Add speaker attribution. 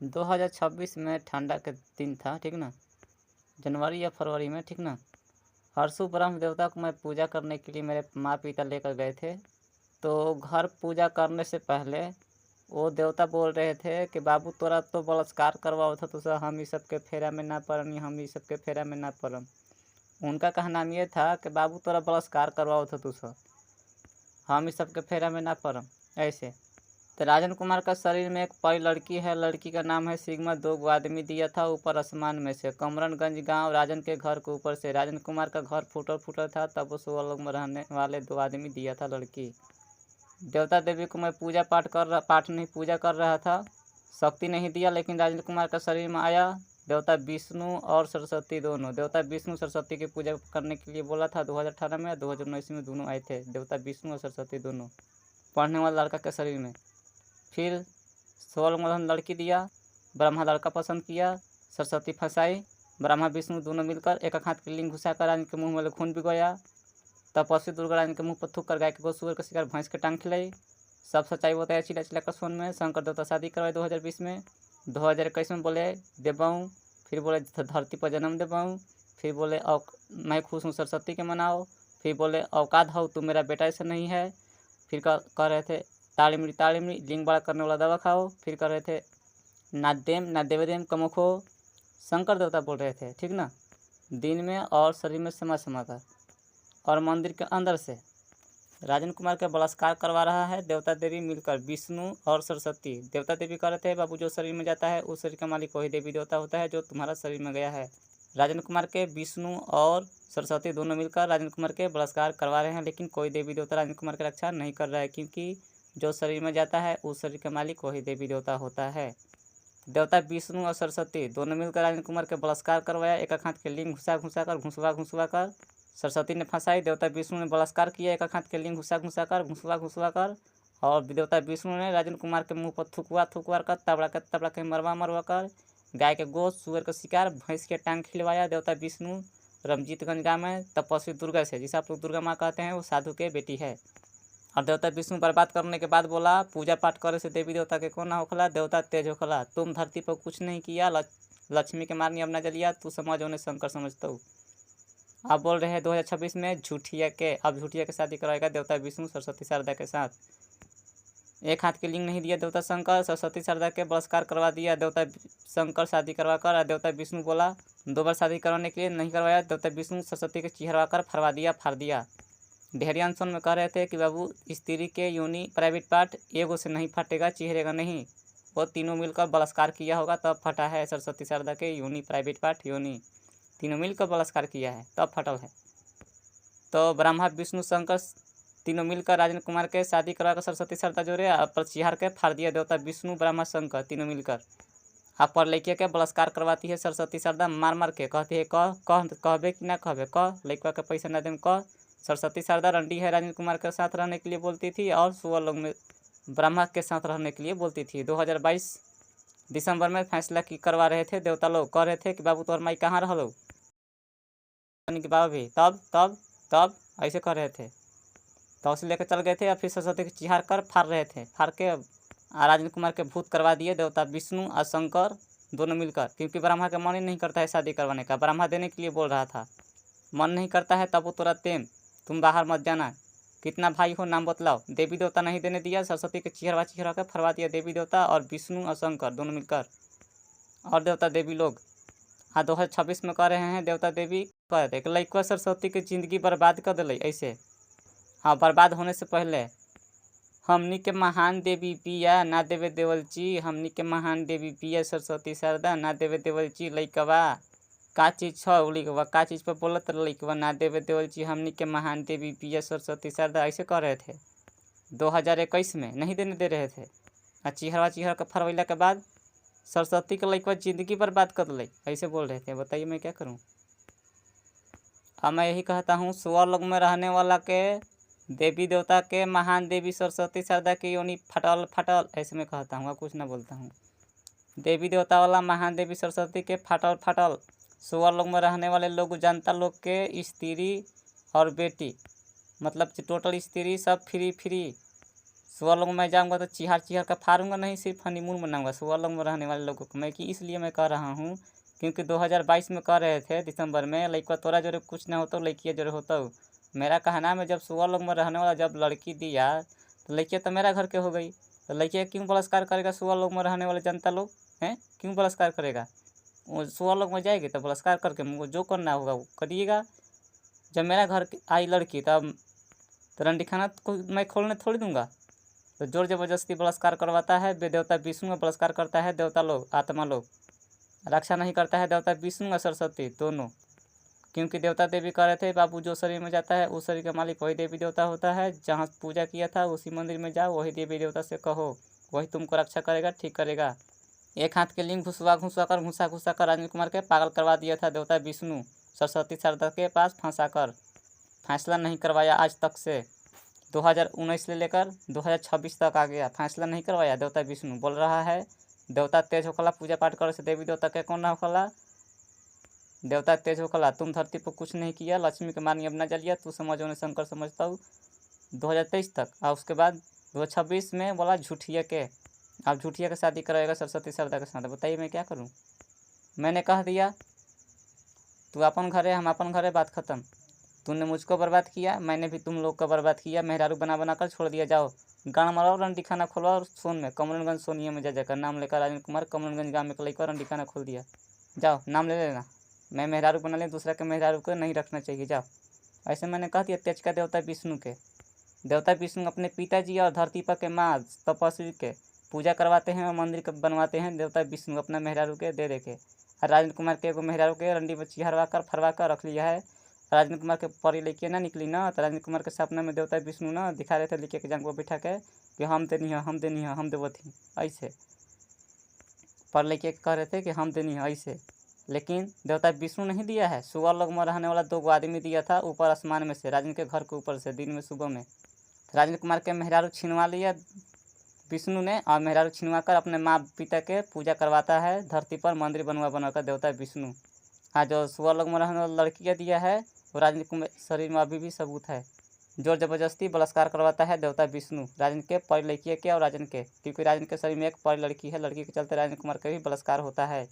Speaker 1: 2026 में ठंडा के दिन था, ठीक ना। जनवरी या फरवरी में, ठीक ना। हरसु ब्रह्म देवता को मैं पूजा करने के लिए मेरे माँ पिता लेकर गए थे। तो घर पूजा करने से पहले वो देवता बोल रहे थे कि बाबू तोरा तो बलात्कार करवाओ था, तो हम ई सबके फेरा में ना पड़नी, हम ई सबके फेरा में ना पड़म। उनका कहना ये था कि बाबू तोरा बलात्कार करवाओ था, हम ई सबके फेरा में ना पड़म। ऐसे तो राजन कुमार का शरीर में एक परी लड़की है, लड़की का नाम है सिग्मा। 2 आदमी दिया था ऊपर आसमान में से, कमरनगंज गांव राजन के घर के ऊपर से। राजन कुमार का घर फूटल था, तब उस लोग में रहने वाले 2 आदमी दिया था लड़की। देवता देवी को मैं पाठ नहीं पूजा कर रहा था, शक्ति नहीं दिया, लेकिन राजन कुमार का शरीर में आया देवता विष्णु और सरस्वती दोनों। देवता विष्णु सरस्वती की पूजा करने के लिए बोला था 2018 में, 2019 में दोनों आए थे, देवता विष्णु और सरस्वती दोनों पढ़ने वाला लड़का के शरीर में। फिर 16 मदन लड़की दिया, ब्रह्मा लड़का पसंद किया, सरस्वती फंसाई। ब्रह्मा विष्णु दोनों मिलकर एक हाथ की लिंग घुसाकर रानी के मुंह में खून भिगोया। तपस्वी दुर्गा रानी के मुंह पर थूक कर गाय के गोद, सुअर का शिकार, भैंस के टांग खिलाई। सब सच्चाई बताया चिल्ला चिल्ला कर सोन में। शंकर देवता शादी करवाए 2020 में। 2021 में बोले देवाऊँ, फिर बोले धरती पर जन्म देवाऊँ, फिर बोले मैं खुश हूँ सरस्वती के मनाओ, फिर बोले औकात हो तू मेरा बेटा ऐसा नहीं है। फिर कह रहे थे ताड़ी लिंग बड़ा करने वाला दवा खाओ। फिर कह रहे थे ना देवेदेम कमुखो। शंकर देवता बोल रहे थे, ठीक ना। दिन में और शरीर में समा कर और मंदिर के अंदर से राजन कुमार का बलात्कार करवा रहा है देवता देवी मिलकर, विष्णु और सरस्वती। देवता देवी कह रहे थे बाबू जो शरीर में जाता है उस शरीर का मालिक वही देवी देवता होता है जो तुम्हारा शरीर में गया है। राजन कुमार के विष्णु और सरस्वती दोनों मिलकर राजन कुमार के बलात्कार करवा रहे हैं, लेकिन कोई देवी देवता राजन कुमार की रक्षा नहीं कर रहा है, क्योंकि जो शरीर में जाता है उस शरीर का मालिक वही देवी देवता होता है। देवता विष्णु और सरस्वती दोनों मिलकर राजन कुमार के बलात्कार करवाया। एक हाथ के लिंग घुसवा कर सरस्वती ने फंसाई। देवता विष्णु ने बलात्कार किया, एक हाथ के लिंग घुसवा कर और देवता विष्णु ने राजन कुमार के मुंह पर थुकवा कर तबड़ा के मरवा कर गाय के गोश्त, सुअर का शिकार, भैंस के टांग खिलवाया। देवता विष्णु रमजीतगंज गाँव में तपस्वी दुर्गा से, जिसे आप लोग दुर्गा माँ कहते हैं, वो साधु के बेटी है। और देवता विष्णु बर्बाद करने के बाद बोला पूजा पाठ करे से देवी देवता के कौन ना होखला, देवता तेज होखला। तुम धरती पर कुछ नहीं किया, लक्ष्मी के मारनी अब न जलिया, तू समझ उन्हें शंकर समझता हूँ। अब बोल रहे हैं 2026 में झूठिया के शादी कराएगा देवता विष्णु सरस्वती शारदा के साथ। एक हाथ के लिंग नहीं दिया देवता शंकर, सरस्वती शारदा के बलात्कार करवा दिया देवता शंकर शादी करवा कर। देवता विष्णु बोला 2 बार शादी करवाने के लिए नहीं करवाया, देवता विष्णु सरस्वती के चिहरवा कर फाड़ दिया। ढेरियान सोन में कह रहे थे कि बाबू स्त्री के योनि प्राइवेट पार्ट एगो से नहीं फटेगा, चिहरेगा नहीं, वो तीनों मिलकर बलात्कार किया होगा तब फटा है। सरस्वती शारदा के योनि प्राइवेट पार्ट योनि तीनों मिलकर बलात्कार किया है तब फटल है। तो ब्रह्मा विष्णु शंकर तीनों मिलकर राजन कुमार के शादी करवा कर सरस्वती शारदा जोड़े पर चिहार के फाड़ दिया देवता विष्णु ब्रह्मा शंकर तीनों मिलकर। आप पर लड़किया के बलात्कार करवाती है सरस्वती शारदा, मार के कहती है कहबे कि ना कहबे, लड़का के पैसा न देम कह। सरस्वती शारदा रंडी है, राजन कुमार के साथ रहने के लिए बोलती थी और सुअर लोग में ब्रह्मा के साथ रहने के लिए बोलती थी। 2022 दिसंबर में फैसला करवा रहे थे देवता लोग, कह रहे थे कि बाबू तोहर माई कहाँ रहो के बाबा भी तब ऐसे कर रहे थे। तो उसे लेकर चल गए थे और फिर सरस्वती के चिहार कर फाड़ के राजन कुमार के भूत करवा दिए देवता विष्णु और शंकर दोनों मिलकर, क्योंकि ब्रह्मा का मन ही नहीं करता है शादी करवाने का। ब्रह्मा देने के लिए बोल रहा था, मन नहीं करता है तब वो तुरंत तुम बाहर मत जाना, कितना भाई हो नाम बतलाओ। देवी देवता नहीं देने दिया, सरस्वती के चिहरवा कर फरवा दिया देवी देवता और विष्णु और शंकर दोनों मिलकर और देवता देवी लोग। हाँ 2026 में कह रहे हैं देवता देवी कह रहे लड़का सरस्वती की जिंदगी बर्बाद कर दिले ऐसे। हाँ बर्बाद होने से पहले हमनी के महान देवी पिया ना देवे देवलची, हमनी के महान देवी पिया सरस्वती शारदा ना देवे देवलची। लइकवा का चीज़ छ लइकवा का चीज़ पर बोलत लइकवा ना देवे देवलची, हमनी के महान देवी पिया सरस्वती शारदा ऐसे कह रहे थे। 2021 में नहीं देने दे रहे थे। चिहरा का फरवैला के बाद सरस्वती के लइकवा जिंदगी बर्बाद कर दिले ऐसे बोल रहे थे। बताइए मैं क्या करूँ। अब मैं यही कहता हूँ सुअर लोग में रहने वाला के देवी देवता के महान देवी सरस्वती शारदा की योनि फटल ऐसे में कहता हूँ, कुछ ना बोलता हूँ। देवी देवता वाला महान देवी सरस्वती के फटल सुअर लोग में रहने वाले लोग जनता लोग के स्त्री और बेटी मतलब टोटल स्त्री सब फ्री सुअर में मैं जाऊँगा तो चिहार चिहार का फाड़ूंगा नहीं, सिर्फ हनीमून मनाऊंगा सुअर में रहने वाले लोगों को मैं, कि इसलिए मैं कह रहा हूँ क्योंकि 2022 में कह रहे थे दिसंबर में लड़का तोरा जोरे कुछ ना होता लड़किया जोरे होता। मेरा कहना में जब सुअर लोग में रहने वाला जब लड़की दिया तो लड़किया तो मेरा घर के हो गई, तो लड़किया क्यों बलात्कार करेगा सुअर लोग में रहने वाले जनता लोग हैं, क्यों बलात्कार करेगा? वो सुअर लोग में जाएगी तो बलात्कार करके मुझको जो करना होगा वो करिएगा। जब मेरा घर आई लड़की तब तो रंडी खाना को मैं खोलने थोड़ी दूंगा। तो जोर जबरदस्ती बलात्कार करवाता है देवता विष्णु में बलात्कार करता है देवता लोग आत्मा लोग, रक्षा नहीं करता है देवता विष्णु और सरस्वती दोनों, क्योंकि देवता देवी कह रहे थे बाबू जो शरीर में जाता है उस शरीर का मालिक वही देवी देवता होता है, जहाँ पूजा किया था उसी मंदिर में जाओ वही देवी देवता से कहो वही तुमको रक्षा करेगा ठीक करेगा। एक हाथ के लिंग घुसा कर राजेंद्र कुमार के पागल करवा दिया था देवता विष्णु सरस्वती शारदा के पास फंसा कर, फैसला नहीं करवाया आज तक से 2019 से लेकर 2026 तक आ गया, फैसला नहीं करवाया। देवता विष्णु बोल रहा है देवता तेज होखला पूजा पाठ करे से देवी देवता के कौन ना होखला, देवता तेज होखला तुम धरती पर कुछ नहीं किया, लक्ष्मी के मानी अब न जलिया तू समझ उन्हें शंकर समझता हूँ 2023 तक। और उसके बाद 2026 में बोला झूठिया के, आप झूठिया के शादी कराएगा सरस्वती शारदा के साथ, बताइए मैं क्या करूँ? मैंने कह दिया तू अपन घर है हम अपन घर है, बात खत्म। तूने मुझको बर्बाद किया मैंने भी तुम लोग का बर्बाद किया, मेहरारू बना बना कर छोड़ दिया। जाओ गाँव मराओ रंडी खाना खोलवाओ और सोन में कमलगंज सोनिया में जा जाकर नाम लेकर राजेंद्र कुमार कमलगंज गाँव में लेकर रंडी खाना खोल दिया, जाओ नाम ले लेना। मैं मेहरारू बना ले दूसरा के मेहरारू को नहीं रखना चाहिए, जाओ। ऐसे मैंने कह दिया तेज का देवता विष्णु के, देवता विष्णु अपने पिताजी और धरती पर के माँ तपस्वी के पूजा करवाते हैं और मंदिर बनवाते हैं देवता विष्णु अपना मेहरारू के दे के। और राजेंद्र कुमार के एगो मेहरारू के रंडी में चिहरवा कर फरवा कर रख लिया है। राजेंद्र कुमार के परी लेके ना निकली ना तो राजेंद्र कुमार के सपना में देवता विष्णु ना दिखा रहे थे लिखे के जांग बैठा के कि हम देनी है हम देनी है हम देवती, ऐसे पर लेके कह रहे थे कि हम देनी है ऐसे, लेकिन देवता विष्णु नहीं दिया है, सुअर लोग में रहने वाला 2 आदमी दिया था ऊपर आसमान में से राजेंद्र के घर के ऊपर से दिन में सुबह में। राजेंद्र कुमार के मेहरारू छिनवा लिया विष्णु ने और मेहरारू छिनवा कर अपने माँ पिता के पूजा करवाता है धरती पर मंदिर बनवा कर देवता विष्णु। हाँ जो सुअर लोग में रहने वाला लड़कियाँ दिया है वो राजेंद्र कुमार शरीर में अभी भी सबूत है, जोर जबरदस्ती बलात्कार करवाता है देवता विष्णु राजेंद्र के परी लड़कियों के और राजेंद्र के, क्योंकि राजेंद्र के शरीर में एक परी लड़की है, लड़की के चलते राजेंद्र कुमार का भी बलात्कार होता है।